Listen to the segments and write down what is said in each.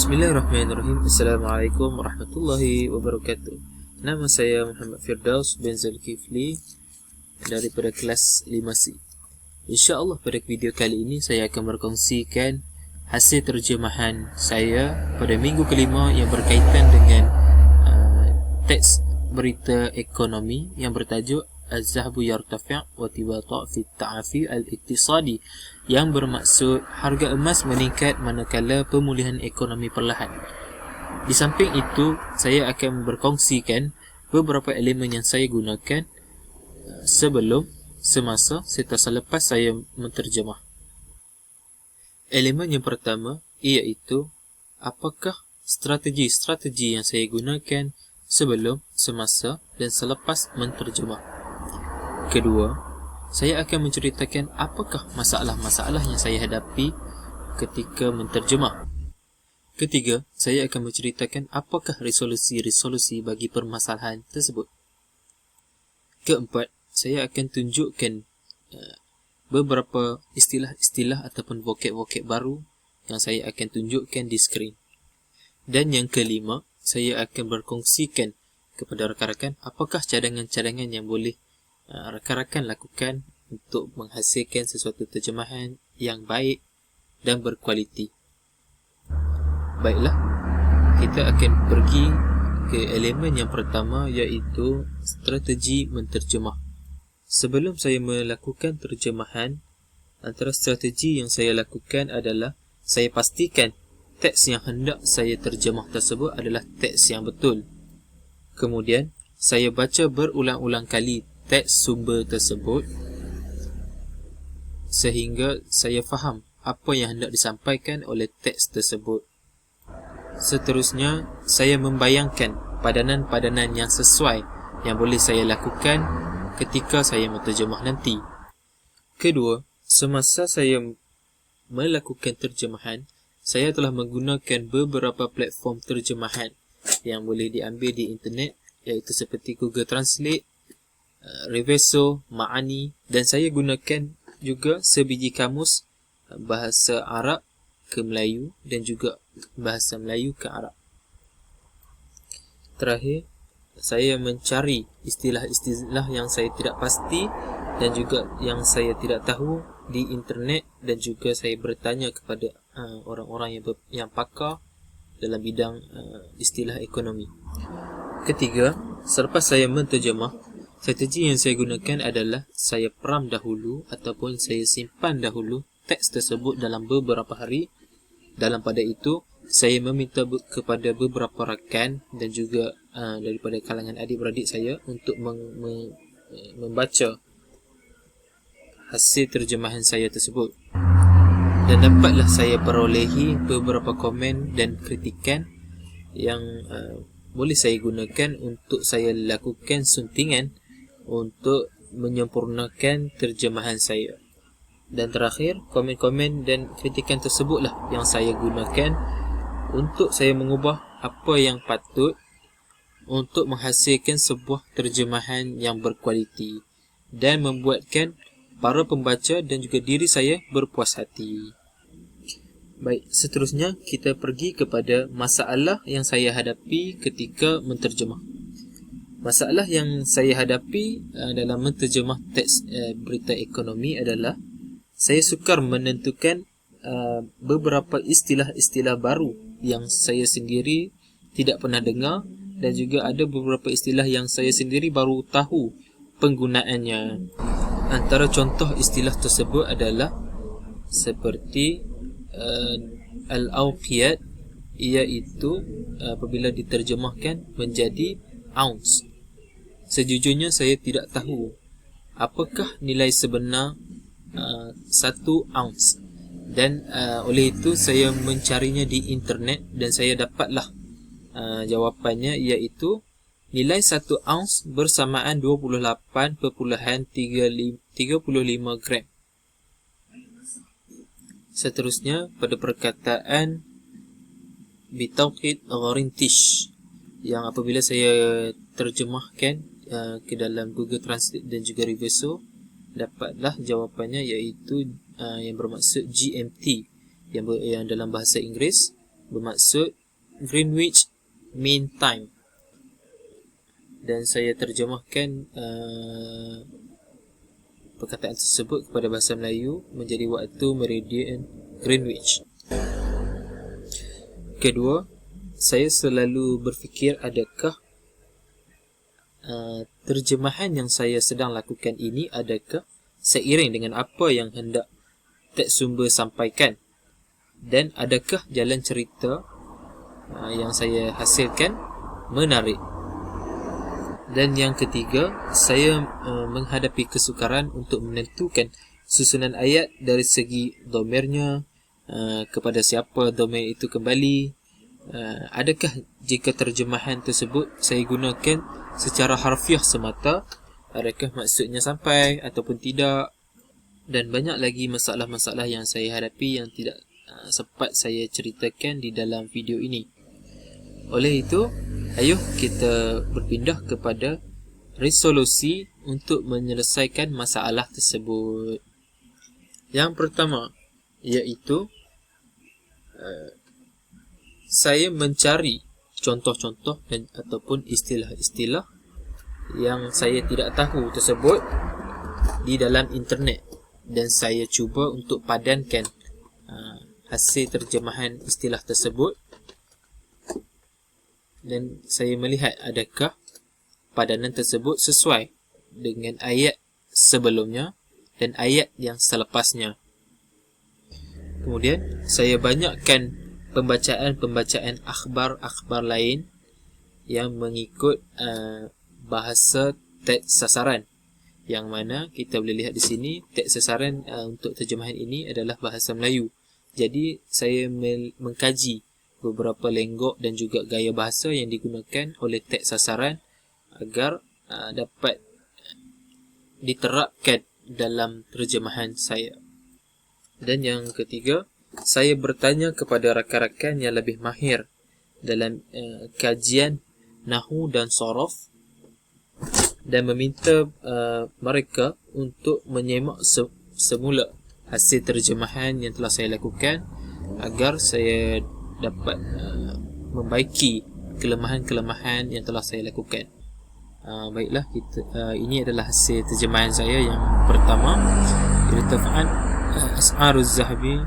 Bismillahirrahmanirrahim. Assalamualaikum warahmatullahi wabarakatuh. Nama saya Muhammad Firdaus bin Zulkifli daripada kelas 5C. InsyaAllah pada video kali ini saya akan berkongsikan hasil terjemahan saya pada minggu kelima yang berkaitan dengan teks berita ekonomi yang bertajuk Az-Zahabu Yartafi' wa Tibata' fi Ta'afi Al-Iqtisadi, yang bermaksud harga emas meningkat manakala pemulihan ekonomi perlahan. Di samping itu, saya akan berkongsikan beberapa elemen yang saya gunakan sebelum, semasa, serta selepas saya menterjemah. Elemen yang pertama iaitu apakah strategi-strategi yang saya gunakan sebelum, semasa dan selepas menterjemah. Kedua, saya akan menceritakan apakah masalah-masalah yang saya hadapi ketika menterjemah. Ketiga, saya akan menceritakan apakah resolusi-resolusi bagi permasalahan tersebut. Keempat, saya akan tunjukkan beberapa istilah-istilah ataupun vocab-vocab baru yang saya akan tunjukkan di skrin. Dan yang kelima, saya akan berkongsikan kepada rakan-rakan apakah cadangan-cadangan yang boleh rakan-rakan lakukan untuk menghasilkan sesuatu terjemahan yang baik dan berkualiti. Baiklah, kita akan pergi ke elemen yang pertama, iaitu strategi menterjemah. Sebelum saya melakukan terjemahan, antara strategi yang saya lakukan adalah saya pastikan teks yang hendak saya terjemah tersebut adalah teks yang betul. Kemudian, saya baca berulang-ulang kali teks sumber tersebut sehingga saya faham apa yang hendak disampaikan oleh teks tersebut. Seterusnya, saya membayangkan padanan-padanan yang sesuai yang boleh saya lakukan ketika saya menterjemah nanti. Kedua, semasa saya melakukan terjemahan, saya telah menggunakan beberapa platform terjemahan yang boleh diambil di internet, iaitu seperti Google Translate, Reverso, Ma'ani, dan saya gunakan juga sebiji kamus bahasa Arab ke Melayu dan juga bahasa Melayu ke Arab. Terakhir, saya mencari istilah-istilah yang saya tidak pasti dan juga yang saya tidak tahu di internet, dan juga saya bertanya kepada orang-orang yang pakar dalam bidang istilah ekonomi. Ketiga, selepas saya menterjemah, strategi yang saya gunakan adalah saya peram dahulu ataupun saya simpan dahulu teks tersebut dalam beberapa hari. Dalam pada itu, saya meminta kepada beberapa rakan dan juga daripada kalangan adik-beradik saya untuk membaca hasil terjemahan saya tersebut. Dan dapatlah saya perolehi beberapa komen dan kritikan yang boleh saya gunakan untuk saya lakukan suntingan untuk menyempurnakan terjemahan saya. Dan terakhir, komen-komen dan kritikan tersebutlah yang saya gunakan untuk saya mengubah apa yang patut untuk menghasilkan sebuah terjemahan yang berkualiti dan membuatkan para pembaca dan juga diri saya berpuas hati. Baik, seterusnya kita pergi kepada masalah yang saya hadapi ketika menterjemah. Masalah yang saya hadapi dalam menterjemah teks berita ekonomi adalah saya sukar menentukan beberapa istilah-istilah baru yang saya sendiri tidak pernah dengar, dan juga ada beberapa istilah yang saya sendiri baru tahu penggunaannya. Antara contoh istilah tersebut adalah seperti al-awqiyat, iaitu apabila diterjemahkan menjadi ounce. Sejujurnya saya tidak tahu apakah nilai sebenar 1 ounce, dan oleh itu saya mencarinya di internet dan saya dapatlah jawapannya, iaitu nilai 1 ounce bersamaan 28.35 gram. Seterusnya, pada perkataan bitawqit gharintish, yang apabila saya terjemahkan ke dalam Google Translate dan juga Reverso, dapatlah jawapannya, iaitu yang bermaksud GMT yang dalam bahasa Inggeris, bermaksud Greenwich Mean Time. Dan saya terjemahkan perkataan tersebut kepada bahasa Melayu menjadi waktu meridian Greenwich. Kedua, saya selalu berfikir adakah terjemahan yang saya sedang lakukan ini adakah seiring dengan apa yang hendak teks sumber sampaikan, dan adakah jalan cerita yang saya hasilkan menarik. Dan yang ketiga, saya menghadapi kesukaran untuk menentukan susunan ayat dari segi domirnya, kepada siapa domir itu kembali. Adakah jika terjemahan tersebut saya gunakan secara harfiah semata, adakah maksudnya sampai ataupun tidak, dan banyak lagi masalah-masalah yang saya hadapi yang tidak sempat saya ceritakan di dalam video ini. Oleh itu, ayuh kita berpindah kepada resolusi untuk menyelesaikan masalah tersebut. Yang pertama, iaitu saya mencari contoh-contoh dan ataupun istilah-istilah yang saya tidak tahu tersebut di dalam internet, dan saya cuba untuk padankan hasil terjemahan istilah tersebut, dan saya melihat adakah padanan tersebut sesuai dengan ayat sebelumnya dan ayat yang selepasnya. Kemudian saya banyakkan pembacaan akhbar-akhbar lain yang mengikut bahasa teks sasaran, yang mana kita boleh lihat di sini teks sasaran untuk terjemahan ini adalah bahasa Melayu. Jadi saya mengkaji beberapa lenggok dan juga gaya bahasa yang digunakan oleh teks sasaran agar dapat diterapkan dalam terjemahan saya. Dan yang ketiga, saya bertanya kepada rakan-rakan yang lebih mahir dalam kajian nahwu dan sorof, dan meminta mereka untuk menyemak semula hasil terjemahan yang telah saya lakukan agar saya dapat membaiki kelemahan-kelemahan yang telah saya lakukan. Baiklah, ini adalah hasil terjemahan saya yang pertama. Irtafa'at as'aruz zahabi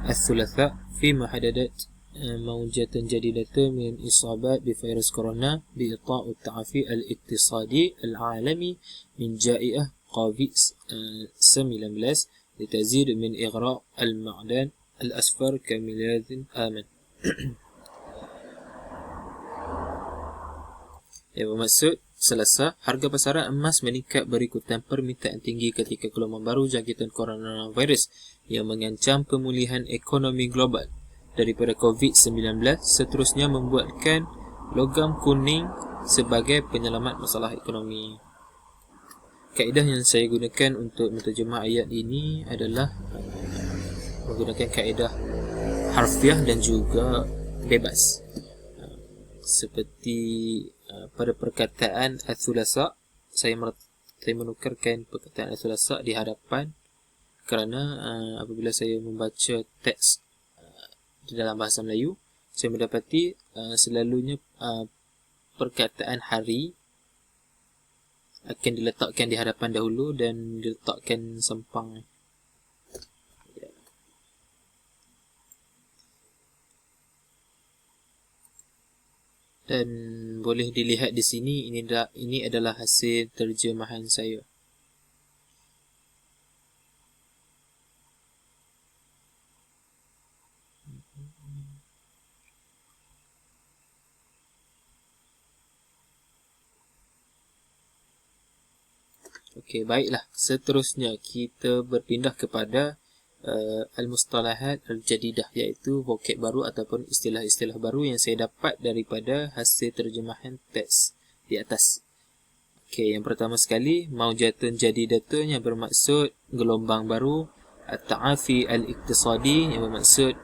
al-thulatha fima hadadat mawjatan jadidatan min isabat bi virus corona bi ita'u ta'afi al-iktisadi al-alami min ja'iyah COVID-19 litazid min ighra' al-ma'dan al-asfar kamiladhin aman. Yang bermaksud, Selasa, harga pasaran emas meningkat berikutan permintaan tinggi ketika gelombang baru jangkitan coronavirus yang mengancam pemulihan ekonomi global daripada COVID-19 seterusnya membuatkan logam kuning sebagai penyelamat masalah ekonomi. Kaedah yang saya gunakan untuk menterjemah ayat ini adalah menggunakan kaedah harfiah dan juga bebas. Seperti pada perkataan al-thulasa, saya menukarkan perkataan al-thulasa di hadapan kerana apabila saya membaca teks di dalam bahasa Melayu, saya mendapati selalunya perkataan hari akan diletakkan di hadapan dahulu dan diletakkan sempang. Dan boleh dilihat di sini, ini adalah hasil terjemahan saya. Okey, baiklah. Seterusnya kita berpindah kepada al-mustalahat al-jadidah, iaitu vocab baru ataupun istilah-istilah baru yang saya dapat daripada hasil terjemahan teks di atas. Okey, yang pertama sekali, maujatun jadidatun yang bermaksud gelombang baru, at-ta'afi al-iktisadi yang bermaksud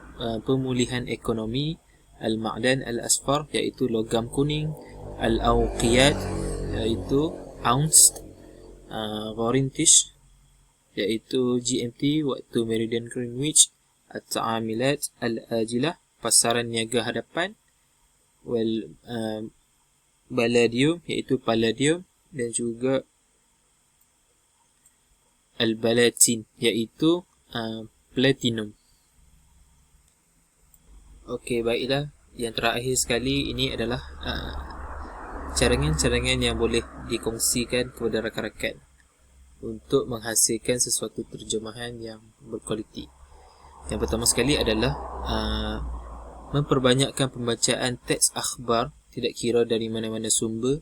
pemulihan ekonomi, al-ma'dan al-asfar iaitu logam kuning, al-awqiyat iaitu ounce, gharintish iaitu GMT waktu meridian Greenwich, at-ta'amilat al-ajilah pasaran niaga hadapan, Palladium iaitu Palladium, dan juga Al-Balatin iaitu Platinum. Okey, baiklah. Yang terakhir sekali ini adalah cadangan-cadangan yang boleh dikongsikan kepada rakan-rakan untuk menghasilkan sesuatu terjemahan yang berkualiti. Yang pertama sekali adalah memperbanyakkan pembacaan teks akhbar, tidak kira dari mana-mana sumber,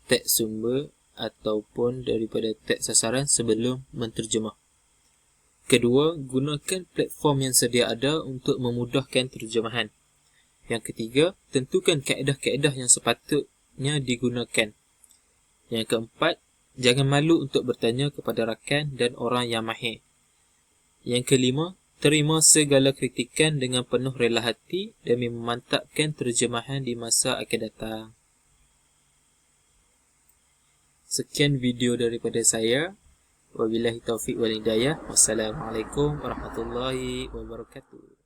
teks sumber ataupun daripada teks sasaran sebelum menterjemah. Kedua, gunakan platform yang sedia ada untuk memudahkan terjemahan. Yang ketiga, tentukan kaedah-kaedah yang sepatutnya digunakan. Yang keempat, jangan malu untuk bertanya kepada rakan dan orang yang mahir. Yang kelima, terima segala kritikan dengan penuh rela hati demi memantapkan terjemahan di masa akan datang. Sekian video daripada saya. Wabillahi taufiq wal hidayah. Wassalamualaikum warahmatullahi wabarakatuh.